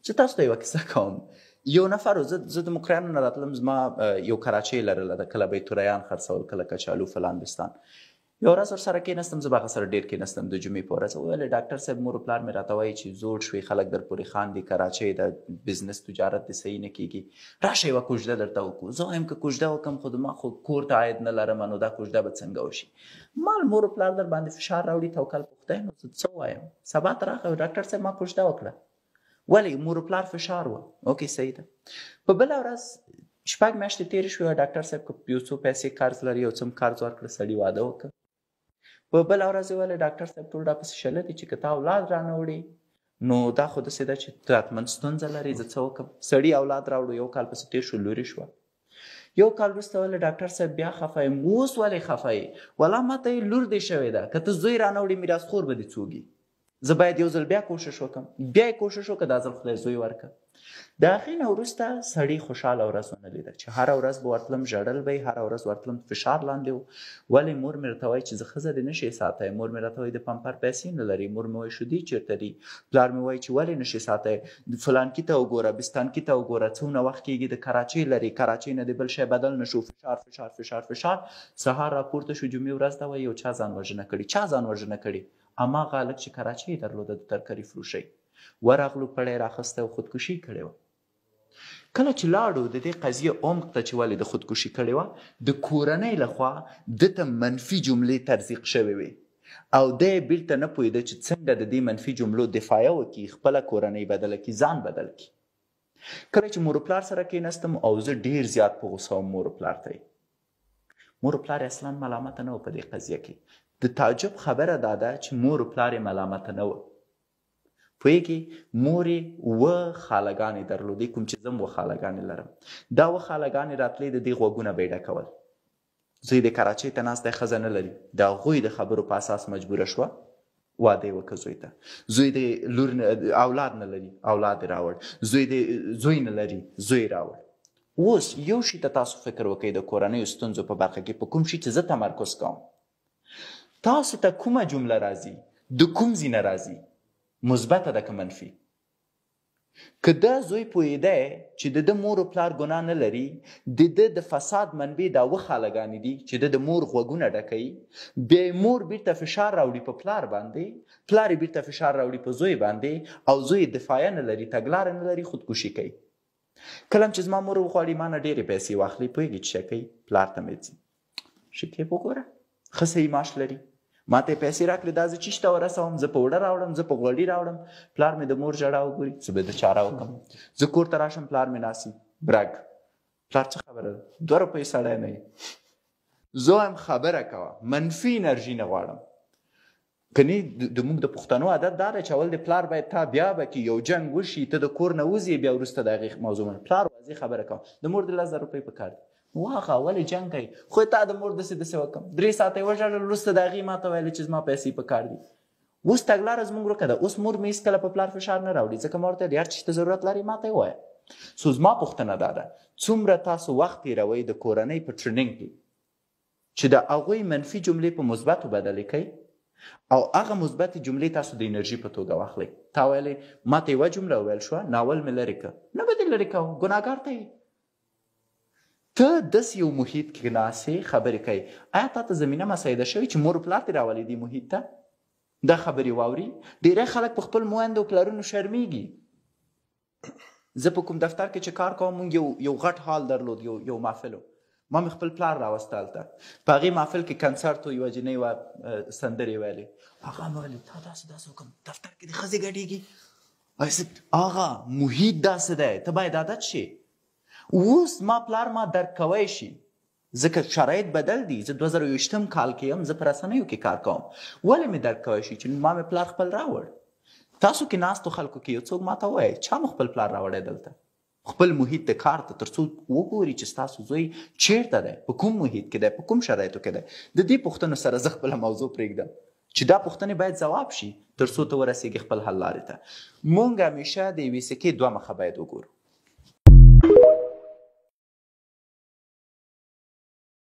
زه تاسو ته یوه کیسه کوم. یو نفر زه د مقریانو نه راتلم، زما یو کراچۍ لرله ده، کله بیت الریان خرڅول، کله کچالو فلان بستان. یو ورځ ورسره کېناستم، زه به هغه سره ډېر کېناستم د جمعې په ورځ. وویل ډاکټر صاحب مور و پلار مې راته وایي چې زوړ شوې، خلک در پورې خاندي، کراچۍ ده، بزنس تجارت دې صحیح نه کېږي، راشه یوه کوژده درته وکړو. زه وایم که کوژده وکړم خو ما خو کور ته عاید نه لرم، نو دا کوژده به څنګه وشي؟ مال مور و پلار در باندې فشار راوړي، توکل په خدای. نو زه څه وایم؟ سبا ته راغی ډاکټر صاحب ما کوژده وکړه. ولې؟ مور و پلار فشار وه. اوکې صحیح ده. په بله ورځ 6 میاشتې تېرې شوې، ډاکټر صاحب که یو څو پیسې قرض لري، یو څه قرض ورکړه، سړي واده وکړه. په بله ورځ یې ویل ډاکټر صاحب ټول راپسې شله دي چې که تا اولاد رانه وړي نو دا خو داسې ده چې ته حتمن ستونزه لري، زه څه وکړم؟ سړي اولاد راوړو، 1 کال پسې تېر شو، لورې شوه. 1 کال وروسته ویل ډاکټر صاحب بیا خفه یم. اوس ولې خفه یې؟ والله ما ته یې لور دې شوې ده، که ته زوی رانه وړي میراثخور به دې څوک وي؟ زه باید یو ځل بیا کوشش وکړم. بیا یې کوشش وکړه، دا ځل خدای زوی ورکړه. د هغې نه وروسته سړي خوشحاله ورځ ونه لیده چې هره ورځ به ورتلم، ژړل به یې، هره ورځ ورتلم، فشار لاندې و. ولې؟ مور مې راته وایي چې زه ښځه دې نه شې ساتی، مور مې راته وایي د پمپر پیسې نه لري، مور مې وایي شیدې چېرته دي، پلار مې وایي چې ولې نه شې ساتی، فلانکي ته وګوره، بستانکي ته وګوره، څومره وخت کېږي د کراچۍ لري، کراچۍ نه دې بل شی بدل نه شو. فشار فشار فشار فشار. سهار راپورته شو، جمعې ورځ ده، وایي یو چا ځان وژنه کړې. چا ځان وژنه کړې؟ هماغه هلک چې کراچۍ یې درلوده د ترکاري فروشۍ. ورغلو، پړی یې راخیستی او خودکشي کړې وه. کله چې لاړو د دې قضیې عمق ته چې ولې د خودکشي کړې وه، د کورنۍ لخوا ده ته منفي جملې ترزیق شوې وې او دی بیرته نه پوهېده چې څنګه د دې منفي جملو دفاعیه وکړي، خپله کورنۍ بدله کړي، ځان بدل کړي. کله چې مور و پلار سره کېناستم او زه ډېر زیات په غوسه وم مور و پلار ته یې. مور و پلار یې اصلا ملامته نه و په دې قضیه کې. د تعجب خبره دا ده چې مور و پلار یې ملامته نه وه. پوهېږې، مور یې 2 خالګانې درلودې، کوم چې زه هم 2 خالګانې لرم. دا 2 خالګانې راتلې، د دې غوږونه به یې ډکول. زوی د کراچۍ ته ناست دی، ښځه نه لري، د هغوی د خبرو په اساس مجبوره شوه واده یې وکړه زوی ته. زوی د لور اولاد نه لري، اولاد یې راوړ. زوی د زوی نه لري، زوی یې راوړ. اوس یو شي ته تاسو فکر وکړئ د کورنیو ستونزو په برخه کې په کوم شي چې زه تمرکز کوم. تاسو ته کومه جمله راځي؟ د کوم ځای نه راځي؟ مثبته ده که منفي؟ که دا زوی پوهېدی چې د ده مور و پلار ګناه نه لري، د ده د فساد منبع دا 2 خالګانې دي چې د مور غوږونه ډکوي، بیا یې مور بیرته فشار راوړي په پلار باندې، پلار یې بیرته فشار راوړي په زوی باندې، او زوی دفاعیه نه لري، تګلاره نه لري، خودکشي کوي. کله چې زما مور وغواړي ما نه ډېرې پیسې واخلي، پوهېږي چې څه کوي؟ پلار ته مې ځي، شکیب وګوره ښه صحیح معاش لري، ما ته پیسې راکړې، دا زه چیش ته ورسوم، زه په وړه راوړم، زه په غوړي راوړم. پلار مې د مور ژړا وګوري، زه به د چاره وکړم. زه کور ته راشم، پلار مې ناسي برګ، پلار څه خبره ده؟ 2 روپۍ سړی نه یې. زه وایم خبره کوه، منفي انرژي نه غواړم. کني د موږ د پښتنو عادت دا دی چې اول د پلار باید تا بیا به کې یو جنګ وشي، ته د کور نه وځې، بیا وروسته د هغې موضوع منه. پلار واضح خبره کوه، د مور د 10,000 روپۍ په کار دي، واخه ولې جنګ کوي؟ خو تا د مور داسې داسې وکړم، 3 ساعته یې وژړل، وروسته د هغې ما ته ویلې چې زما پیسې په کار دي. اوس تګلاره زموږ ورکه ده. اوس مور مې هېڅکله په پلار فشار نه راوړي، ځکه ما ورته ویل هر چې ته ضرورت لرې ما ته یې ووایه. سو زما پوښتنه دا ده، څومره تاسو وخت تېروئ د کورنۍ په ټریننګ کې چې د هغوی منفي جملې په مثبتو بدلې کوئ او هغه مثبتې جملې تاسو د انرژي په توګه واخلئ. تا ویلې ما ته یوه جمله وویل شوه، ناول مې لرې کړه، نه به دې لرې کوم، ګناهګار ته یې. ته داسې یو محیط کې ناستې خبرې کوي. آیا تا ته زمینه مساعده شوې چې مور و پلار دې راولي دې محیط ته دا خبرې واوري؟ ډېری خلک په خپل مویندو او پلرونو شرمېږي. زه په کوم دفتر کې چې کار کوم، موږ یو غټ هال درلود، یو محفل و. ما مې خپل پلار راوسته هلته، په هغې محفل کې کنسرت و، یوه جنۍ وه سندرې ویلې. هغه مې ویلې تا داسې وکړم، دفتر کې دې ښځې ګډېږي. هغه محیط داسې دی، ته باید عادت شي. اوس ما پلار ما درک کوی شي، ځکه شرایط بدل دي. زه 2020 کال کې یم، زه په رسنیو کې کار کوم. ولې مې درک کوی شي چې ما مې پلار خپل راوړ؟ تاسو کې ناستو خلکو کې یو څوک ما ته ووایي چا مو خپل پلار راوړی دلته، خپل محیط د کار ته، تر څو وګوري چې ستاسو زوی چیرته دی، په کوم محیط کې دی، په کوم شرایطو کې دی. د دې پوښتنو سره زه خپله موضوع پرېږدم چې دا پوښتنې باید ځواب شي تر څو ته ورسېږي خپل حل لارې ته. موږ همیشه د یوې سکې 2 مخه باید وګورو.